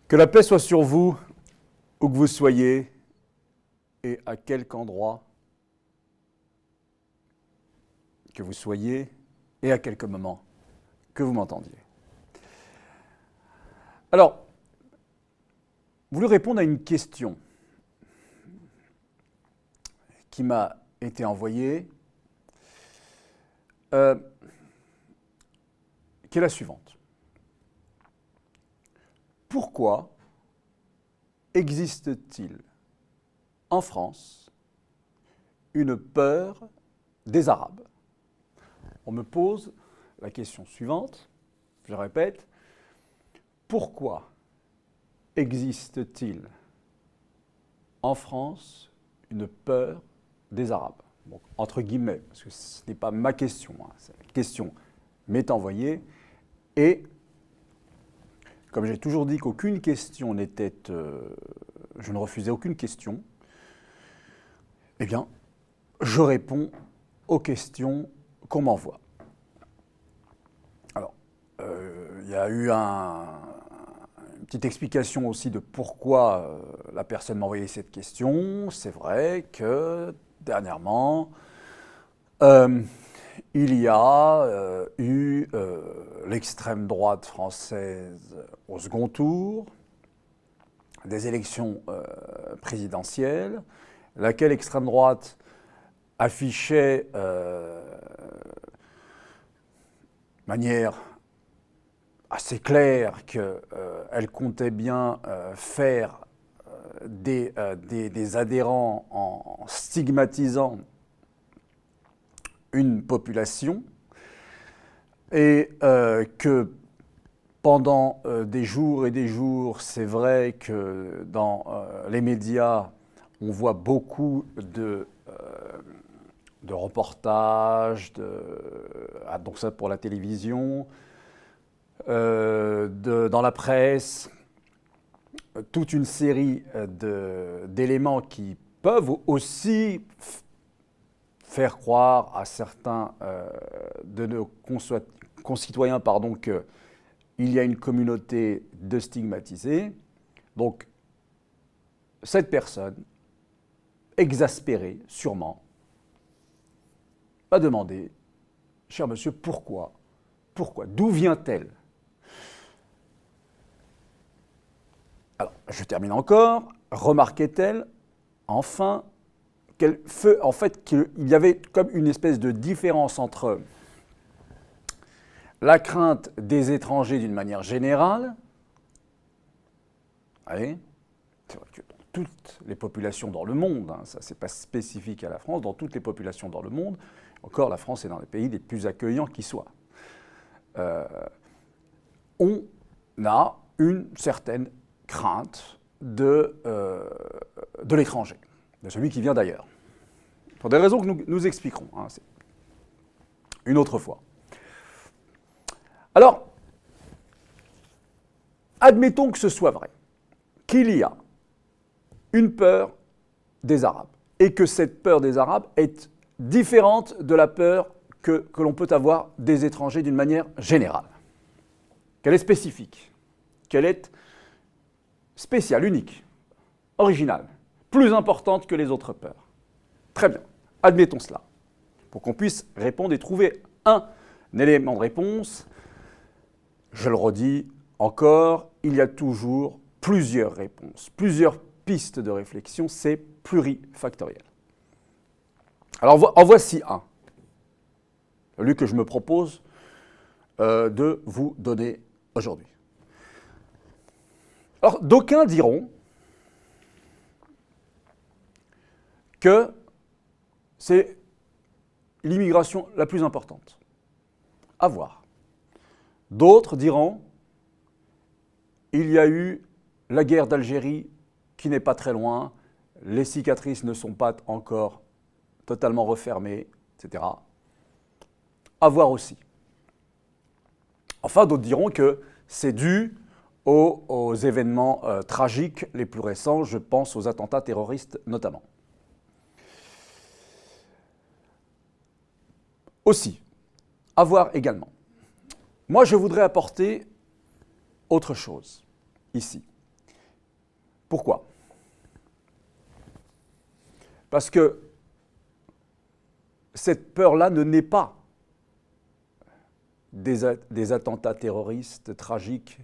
Que la paix soit sur vous, où que vous soyez, et à quelque endroit que vous soyez, et à quelque moment que vous m'entendiez. Alors, vous voulez répondre à une question qui m'a été envoyée, qui est la suivante. Pourquoi existe-t-il en France une peur des Arabes? On me pose la question suivante, je répète, pourquoi existe-t-il en France une peur des Arabes? Bon, entre guillemets, parce que ce n'est pas ma question, la question m'est envoyée, et comme j'ai toujours dit qu'aucune question n'était... je ne refusais aucune question, eh bien, je réponds aux questions qu'on m'envoie. Alors, il y a eu une petite explication aussi de pourquoi la personne m'a envoyé cette question. C'est vrai que, dernièrement, il y a eu l'extrême droite française au second tour des élections présidentielles, laquelle extrême droite affichait de manière assez claire qu'elle comptait bien faire des adhérents en stigmatisant une population, et que pendant des jours et des jours, c'est vrai que dans les médias, on voit beaucoup de reportages, donc ça pour la télévision, dans la presse, toute une série d'éléments qui peuvent aussi faire croire à certains de nos concitoyens qu'il y a une communauté de stigmatisés. Donc, cette personne, exaspérée sûrement, m'a demandé, cher monsieur, pourquoi? D'où vient-elle? Alors, je termine encore. Remarquait-elle, enfin, qu'il y avait comme une espèce de différence entre la crainte des étrangers d'une manière générale, c'est vrai que dans toutes les populations dans le monde, ça c'est pas spécifique à la France, dans toutes les populations dans le monde, encore la France est dans les pays les plus accueillants qui soient, on a une certaine crainte de l'étranger, de celui qui vient d'ailleurs. Pour des raisons que nous expliquerons une autre fois. Alors, admettons que ce soit vrai, qu'il y a une peur des Arabes, et que cette peur des Arabes est différente de la peur que l'on peut avoir des étrangers d'une manière générale. Qu'elle est spécifique, qu'elle est spéciale, unique, originale, plus importante que les autres peurs. Très bien, admettons cela, pour qu'on puisse répondre et trouver un élément de réponse. Je le redis encore, il y a toujours plusieurs réponses, plusieurs pistes de réflexion, c'est plurifactoriel. Alors en voici un, celui que je me propose de vous donner aujourd'hui. Alors d'aucuns diront que c'est l'immigration la plus importante. À voir. D'autres diront il y a eu la guerre d'Algérie qui n'est pas très loin, les cicatrices ne sont pas encore totalement refermées, etc. À voir aussi. Enfin, d'autres diront que c'est dû aux événements tragiques les plus récents, je pense aux attentats terroristes notamment. Aussi, à voir également. Moi, je voudrais apporter autre chose ici. Pourquoi? Parce que cette peur-là ne naît pas des attentats terroristes tragiques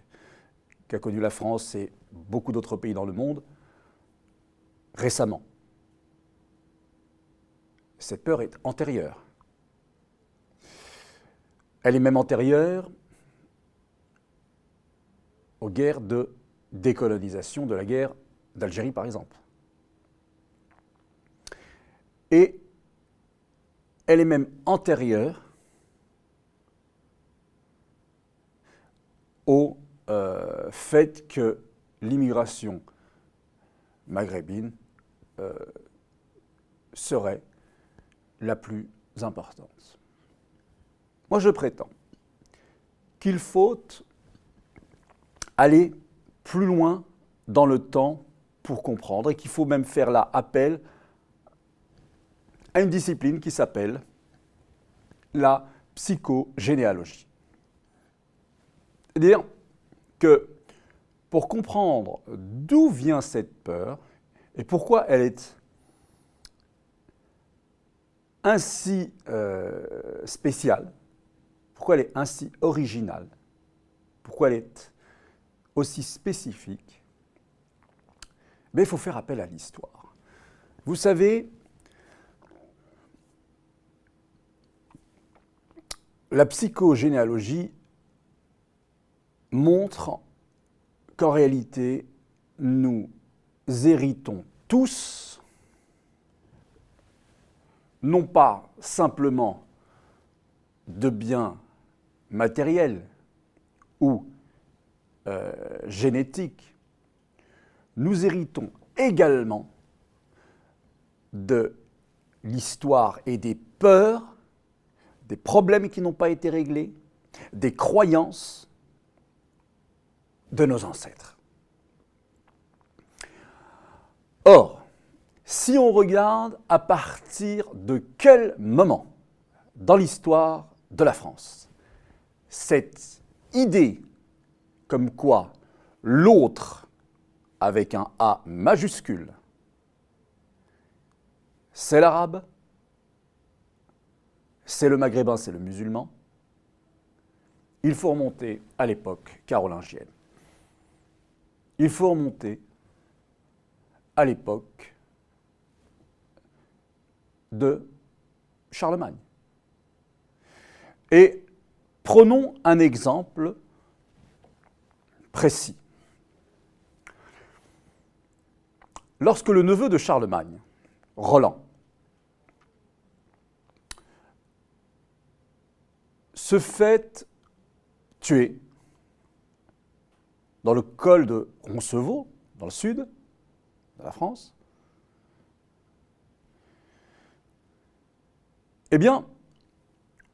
qu'a connu la France et beaucoup d'autres pays dans le monde récemment. Cette peur est antérieure. Elle est même antérieure aux guerres de décolonisation, de la guerre d'Algérie par exemple. Et elle est même antérieure au fait que l'immigration maghrébine serait la plus importante. Moi, je prétends qu'il faut aller plus loin dans le temps pour comprendre et qu'il faut même faire là appel à une discipline qui s'appelle la psychogénéalogie. C'est-à-dire que pour comprendre d'où vient cette peur et pourquoi elle est ainsi spéciale, pourquoi elle est ainsi originale, pourquoi elle est aussi spécifique, mais il faut faire appel à l'histoire. Vous savez, la psychogénéalogie montre qu'en réalité, nous héritons tous, non pas simplement de biens matériels ou génétiques, nous héritons également de l'histoire et des peurs, des problèmes qui n'ont pas été réglés, des croyances de nos ancêtres. Or, si on regarde à partir de quel moment dans l'histoire de la France, cette idée comme quoi l'autre, avec un A majuscule, c'est l'arabe, c'est le maghrébin, c'est le musulman, il faut remonter à l'époque carolingienne. Il faut remonter à l'époque de Charlemagne. Et prenons un exemple précis. Lorsque le neveu de Charlemagne, Roland, se fait tuer dans le col de Roncevaux, dans le sud de la France, eh bien,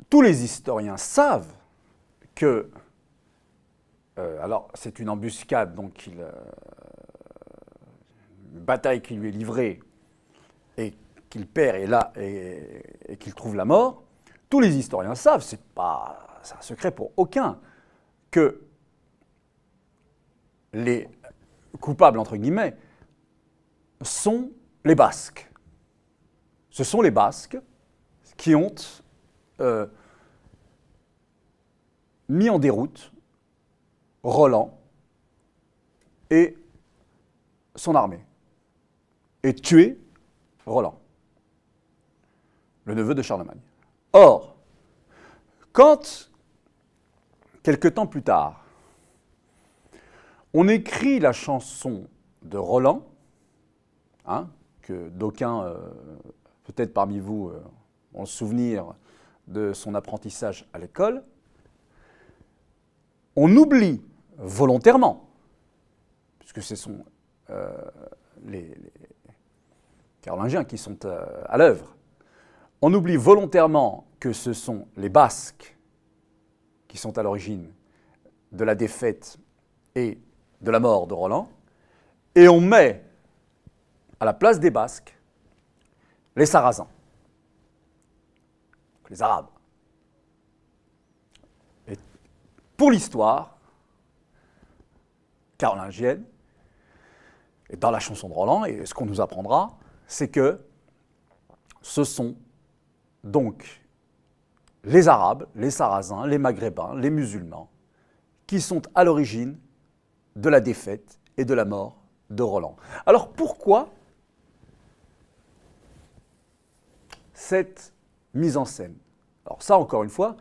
tous les historiens savent que, alors c'est une embuscade, donc une bataille qui lui est livrée et qu'il perd et qu'il trouve la mort, tous les historiens savent, c'est un secret pour aucun, que les coupables, entre guillemets, sont les Basques. Ce sont les Basques qui ont mis en déroute Roland et son armée, et tué Roland, le neveu de Charlemagne. Or, quand, quelque temps plus tard, on écrit la chanson de Roland, que d'aucuns, peut-être parmi vous, ont le souvenir de son apprentissage à l'école, on oublie volontairement, puisque ce sont les Carolingiens qui sont à l'œuvre, on oublie volontairement que ce sont les Basques qui sont à l'origine de la défaite et de la mort de Roland, et on met à la place des Basques les Sarrasins, les Arabes. pour l'histoire carolingienne, et dans la chanson de Roland, et ce qu'on nous apprendra, c'est que ce sont donc les Arabes, les Sarrasins, les Maghrébins, les musulmans, qui sont à l'origine de la défaite et de la mort de Roland. Alors pourquoi cette mise en scène? Alors ça, encore une fois,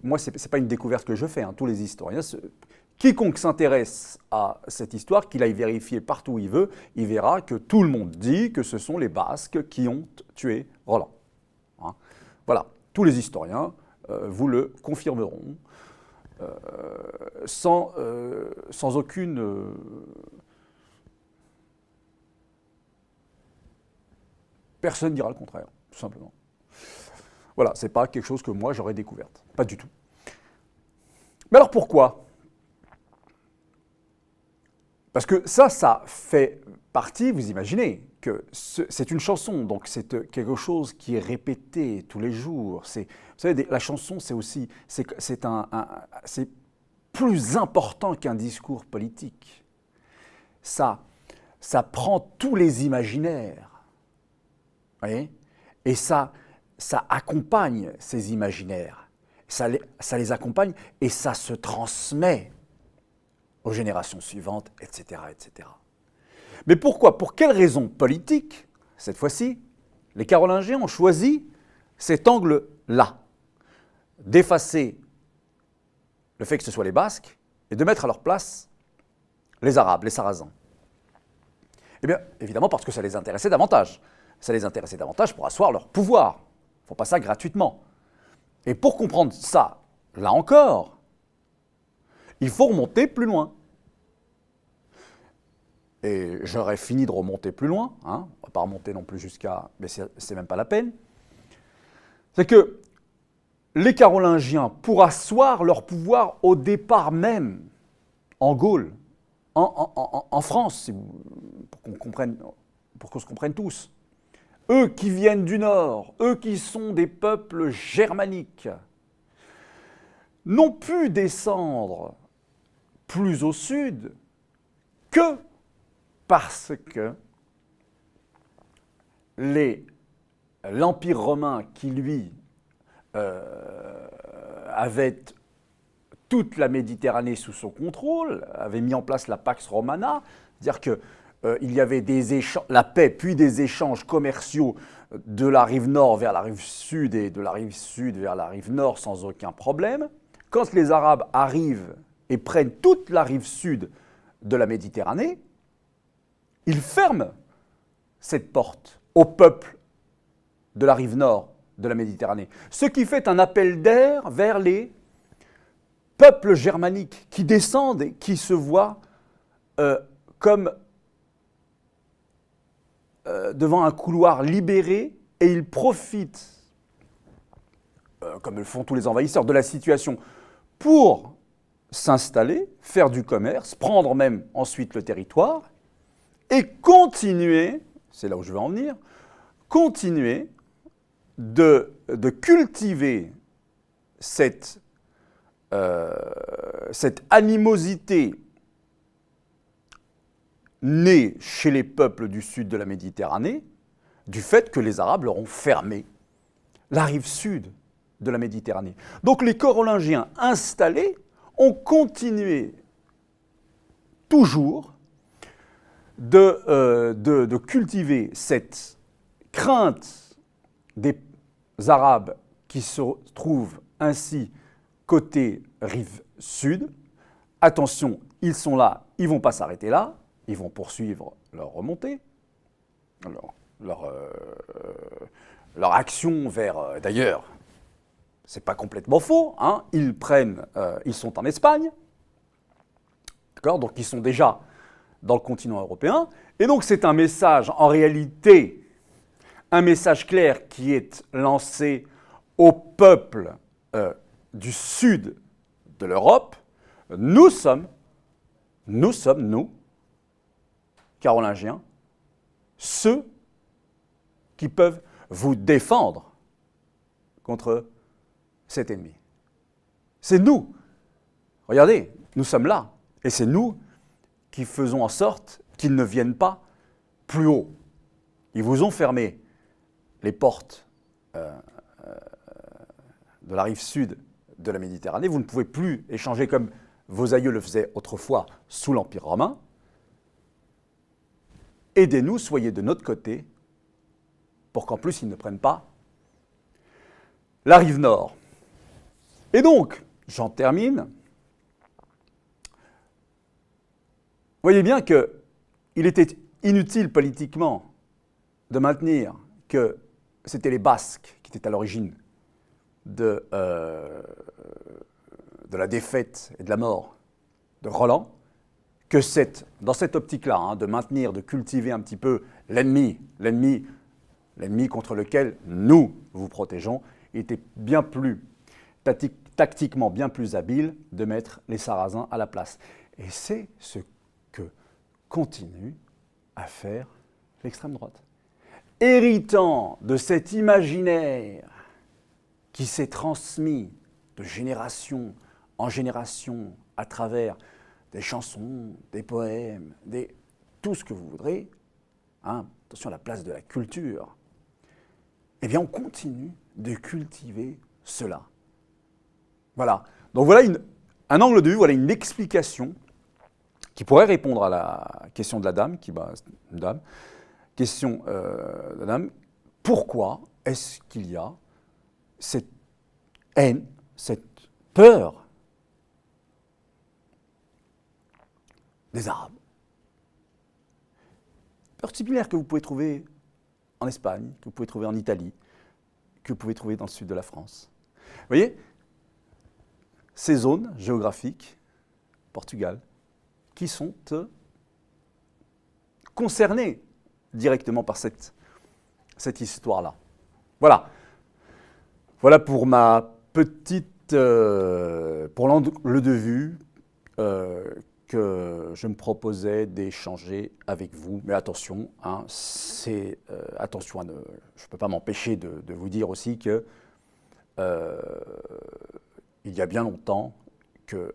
moi, ce n'est pas une découverte que je fais, hein, tous les historiens. Quiconque s'intéresse à cette histoire, qu'il aille vérifier partout où il veut, il verra que tout le monde dit que ce sont les Basques qui ont tué Roland. Hein. Voilà, tous les historiens vous le confirmeront, sans aucune... personne ne dira le contraire, tout simplement. Voilà, ce n'est pas quelque chose que moi j'aurais découverte, pas du tout. Mais alors pourquoi ? Parce que ça fait partie, vous imaginez, que c'est une chanson, donc c'est quelque chose qui est répété tous les jours. Vous savez, la chanson, c'est aussi, c'est plus important qu'un discours politique. Ça prend tous les imaginaires, vous voyez, et ça accompagne ces imaginaires, ça les accompagne et ça se transmet aux générations suivantes, etc., etc. Mais pourquoi? Pour quelles raisons politiques, cette fois-ci, les Carolingiens ont choisi cet angle-là, d'effacer le fait que ce soit les Basques et de mettre à leur place les Arabes, les Sarrasins? Eh bien, évidemment, parce que ça les intéressait davantage. Ça les intéressait davantage pour asseoir leur pouvoir. Ils ne font pas ça gratuitement. Et pour comprendre ça, là encore, il faut remonter plus loin. Et j'aurais fini de remonter plus loin, hein, on ne va pas remonter non plus jusqu'à... mais c'est même pas la peine. C'est que les Carolingiens, pour asseoir leur pouvoir au départ même, en Gaule, en France, pour qu'on se comprenne tous, eux qui viennent du Nord, eux qui sont des peuples germaniques, n'ont pu descendre plus au sud que parce que l'Empire romain, qui lui avait toute la Méditerranée sous son contrôle, avait mis en place la Pax Romana, c'est-à-dire qu'il y avait la paix puis des échanges commerciaux de la rive nord vers la rive sud et de la rive sud vers la rive nord sans aucun problème. Quand les Arabes arrivent et prennent toute la rive sud de la Méditerranée, ils ferment cette porte au peuple de la rive nord de la Méditerranée. Ce qui fait un appel d'air vers les peuples germaniques qui descendent et qui se voient comme devant un couloir libéré, et ils profitent, comme le font tous les envahisseurs, de la situation pour s'installer, faire du commerce, prendre même ensuite le territoire, et continuer, c'est là où je veux en venir, continuer de cultiver cette animosité née chez les peuples du sud de la Méditerranée, du fait que les Arabes leur ont fermé la rive sud de la Méditerranée. Donc les Carolingiens installés ont continué toujours de cultiver cette crainte des Arabes qui se trouvent ainsi côté rive sud. Attention, ils sont là, ils ne vont pas s'arrêter là, ils vont poursuivre leur remontée, leur action vers... D'ailleurs, ce n'est pas complètement faux, hein, ils sont en Espagne, d'accord, donc ils sont déjà dans le continent européen, et donc c'est un message, en réalité, un message clair qui est lancé au peuple du sud de l'Europe. Nous sommes, nous, Carolingiens, ceux qui peuvent vous défendre contre cet ennemi. C'est nous, Regardez, nous sommes là. Et c'est nous qui faisons en sorte qu'ils ne viennent pas plus haut. Ils vous ont fermé les portes de la rive sud de la Méditerranée. Vous ne pouvez plus échanger comme vos aïeux le faisaient autrefois sous l'Empire romain. Aidez-nous, soyez de notre côté, pour qu'en plus ils ne prennent pas la rive nord. Et donc, j'en termine. Vous voyez bien qu'il était inutile politiquement de maintenir que c'était les Basques qui étaient à l'origine de la défaite et de la mort de Roland, que dans cette optique-là, de maintenir, de cultiver un petit peu l'ennemi contre lequel nous vous protégeons, il était bien plus tactiquement bien plus habile de mettre les Sarrasins à la place. Et c'est ce que continue à faire l'extrême droite. Héritant de cet imaginaire qui s'est transmis de génération en génération à travers des chansons, des poèmes, tout ce que vous voudrez, attention à la place de la culture, eh bien on continue de cultiver cela. Voilà. Donc voilà un angle de vue, voilà une explication qui pourrait répondre à la question de la dame, question de la dame, pourquoi est-ce qu'il y a cette haine, cette peur des Arabes? Peur similaire que vous pouvez trouver en Espagne, que vous pouvez trouver en Italie, que vous pouvez trouver dans le sud de la France. Vous voyez, ces zones géographiques, Portugal, qui sont concernées directement par cette histoire-là. Voilà. Voilà pour ma petite, pour l'angle de vue que je me proposais d'échanger avec vous. Mais attention, attention, je ne peux pas m'empêcher de vous dire aussi que il y a bien longtemps que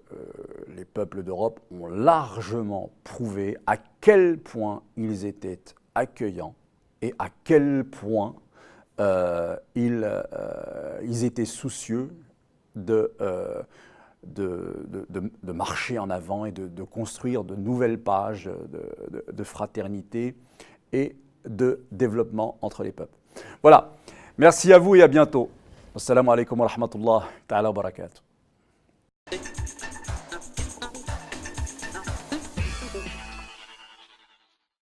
les peuples d'Europe ont largement prouvé à quel point ils étaient accueillants et à quel point ils étaient soucieux de marcher en avant et de construire de nouvelles pages de fraternité et de développement entre les peuples. Voilà. Merci à vous et à bientôt. Assalamu alaikum wa rahmatullah ta'ala wa barakatuh.